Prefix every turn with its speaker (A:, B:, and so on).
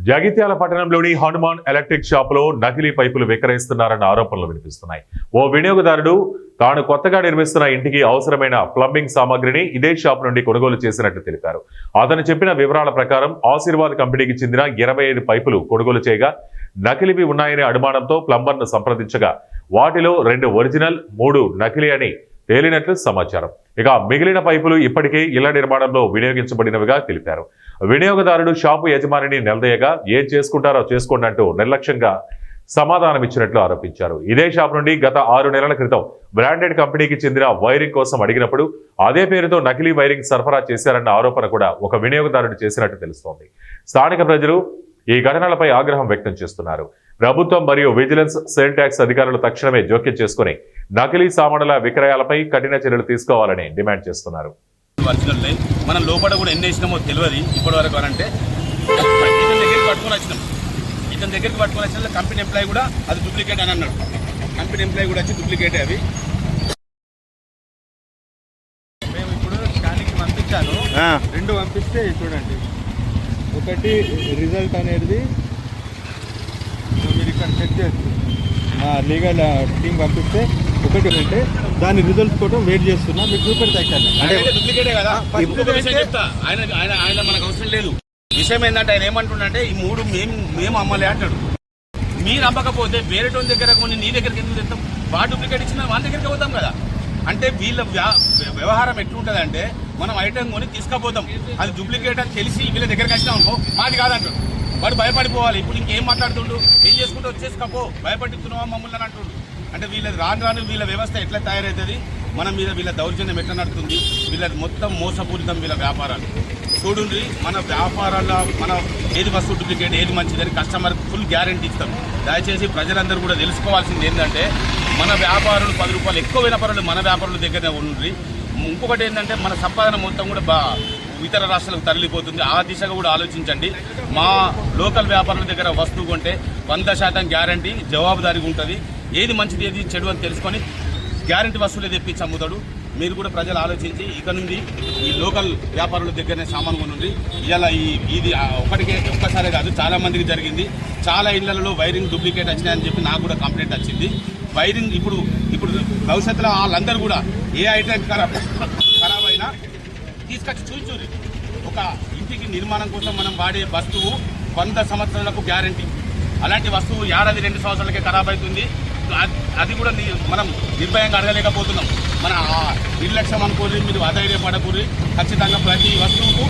A: జగిత్యాల పట్టణంలోని హనుమాన్ ఎలక్ట్రిక్ షాపులో నకిలీ పైపులు విక్రయిస్తున్నారన్న ఆరోపణలు వినిపిస్తున్నాయి. ఓ వినియోగదారుడు తాను కొత్తగా నిర్మిస్తున్న ఇంటికి అవసరమైన ప్లంబింగ్ సామాగ్రిని ఇదే షాప్ నుండి కొనుగోలు చేసినట్లు తెలిపారు. అతను చెప్పిన వివరాల ప్రకారం ఆశీర్వాద్ కంపెనీకి చెందిన 25 పైపులు కొనుగోలు చేయగా నకిలీవి ఉన్నాయనే అనుమానంతో ప్లంబర్ను సంప్రదించగా వాటిలో 2 ఒరిజినల్ 3 నకిలీ అని తేలినట్లు సమాచారం. ఇక మిగిలిన పైపులు ఇప్పటికే ఇళ్ల నిర్మాణంలో వినియోగించబడినవిగా తెలిపారు. వినియోగదారుడు షాపు యజమానిని నిలదీయగా ఏం చేసుకుంటారో చేసుకోండి అంటూ నిర్లక్ష్యంగా సమాధానమిచ్చినట్లు ఆరోపించారు. ఇదే షాప్ నుండి గత 6 నెలల క్రితం బ్రాండెడ్ కంపెనీకి చెందిన వైరింగ్ కోసం అడిగినప్పుడు అదే పేరుతో నకిలీ వైరింగ్ సరఫరా చేశారన్న ఆరోపణ కూడా ఒక వినియోగదారుడు చేసినట్టు తెలుస్తోంది. స్థానిక ప్రజలు ఈ ఘటనలపై ఆగ్రహం వ్యక్తం చేస్తున్నారు. ప్రభుత్వం మరియు విజిలెన్స్ సేల్ ట్యాక్స్ అధికారులు తక్షణమే జోక్యం చేసుకుని నకిలీ సామానుల విక్రయాలపై కఠిన చర్యలు తీసుకోవాలని డిమాండ్ చేస్తున్నారు.
B: మనం లోపల కూడా ఎన్ని వేసినామో తెలియదు ఇప్పటి వరకు అంటే ఇతని దగ్గరికి పట్టుకొని వచ్చిన కంపెనీ ఎంప్లాయీ కూడా అది డూప్లికేట్ అని అన్నాడు. కంపెనీ ఎంప్లాయీ కూడా వచ్చి డూప్లికేట్ అవి
C: మేము ఇప్పుడు స్కానింగ్ పంపించాను. 2 పంపిస్తే చూడండి, ఒకటి రిజల్ట్ అనేది మీరు ఇక్కడ చెక్ చేస్తుంది మా లీగల్ టీం పంపిస్తే ఒకటి అంటే దాని రిజల్ట్స్ కూడా వెయిట్ చేస్తున్నా మీకు చూపెడతాయి.
B: అంటే డూప్లికేటే కదా. చెప్తా ఆయన మనకు అవసరం లేదు. విషయం ఏంటంటే ఆయన ఏమంటుండే ఈ 3 మేము అమ్మలే అంటాడు. మీరు అమ్మకపోతే వేరే టోన్ దగ్గర కొని నీ దగ్గరికి ఎందుకు తెస్తాం? వాడు డూప్లికేట్ ఇచ్చిన వాళ్ళ దగ్గరికి పోతాం కదా. అంటే వీళ్ళ వ్యవహారం ఎట్లుంటుంది అంటే మనం ఐటమ్ కొని తీసుకుపోతాం, అది డూప్లికేట్ అని తెలిసి వీళ్ళ దగ్గరికి వచ్చినాం అనుకో మాది కాదంటాడు. వాడు భయపడిపోవాలి. ఇప్పుడు ఇంకేం మాట్లాడుతుండు, ఏం చేసుకుంటూ వచ్చేసుకోపో భయపడుతున్నావా మమ్మల్ని అని అంటుండు. అంటే వీళ్ళది రాను వీళ్ళ వ్యవస్థ ఎట్లా తయారవుతుంది, మన మీద వీళ్ళ దౌర్జన్యం ఎట్లా నడుతుంది, వీళ్ళది మొత్తం మోసపూరితం వీళ్ళ వ్యాపారాలు. చూడండి, మన వ్యాపారాల్లో మన ఏది వస్తువు డూప్లికేట్ ఏది మంచిదని కస్టమర్కి ఫుల్ గ్యారంటీ ఇస్తాం. దయచేసి ప్రజలందరూ కూడా తెలుసుకోవాల్సింది ఏంటంటే మన వ్యాపారులు 10 రూపాయలు ఎక్కువ వ్యాపారులు మన వ్యాపారుల దగ్గరనే ఉండి, ఇంకొకటి ఏంటంటే మన సంపాదన మొత్తం కూడా ఇతర రాష్ట్రాలకు తరలిపోతుంది. ఆ దిశగా కూడా ఆలోచించండి. మా లోకల్ వ్యాపారుల దగ్గర వస్తువు కొంటే 100% గ్యారంటీ జవాబుదారీగా ఉంటుంది. ఏది మంచిది ఏది చెడు అని తెలుసుకొని గ్యారంటీ వస్తువులే తెప్పించి అమ్ముతాడు. మీరు కూడా ప్రజలు ఆలోచించి ఇక నుండి ఈ లోకల్ వ్యాపారుల దగ్గరనే సామాను కొనుంది. ఇలా ఇది ఒక్కసారే కాదు, చాలా మందికి జరిగింది. చాలా ఇళ్లలో వైరింగ్ డూప్లికేట్ వచ్చినాయని చెప్పి నాకు కూడా కంప్లైంట్ వచ్చింది. వైరింగ్ ఇప్పుడు భవిష్యత్తులో వాళ్ళందరూ కూడా ఏ ఐటెం ఖరాబ్ అయినా తీసుకొచ్చి చూచూరి. ఒక ఇంటికి నిర్మాణం కోసం మనం వాడే వస్తువు 100 సంవత్సరాలకు గ్యారంటీ. అలాంటి వస్తువు 2 సంవత్సరాలకే ఖరాబ్ అవుతుంది. అది కూడా మనం నిర్భయంగా అడగలేకపోతున్నాం. మన నిర్లక్ష్యం అనుకోని మీరు అధైర్యపడకూరి. ఖచ్చితంగా ప్రతి వస్తువుకు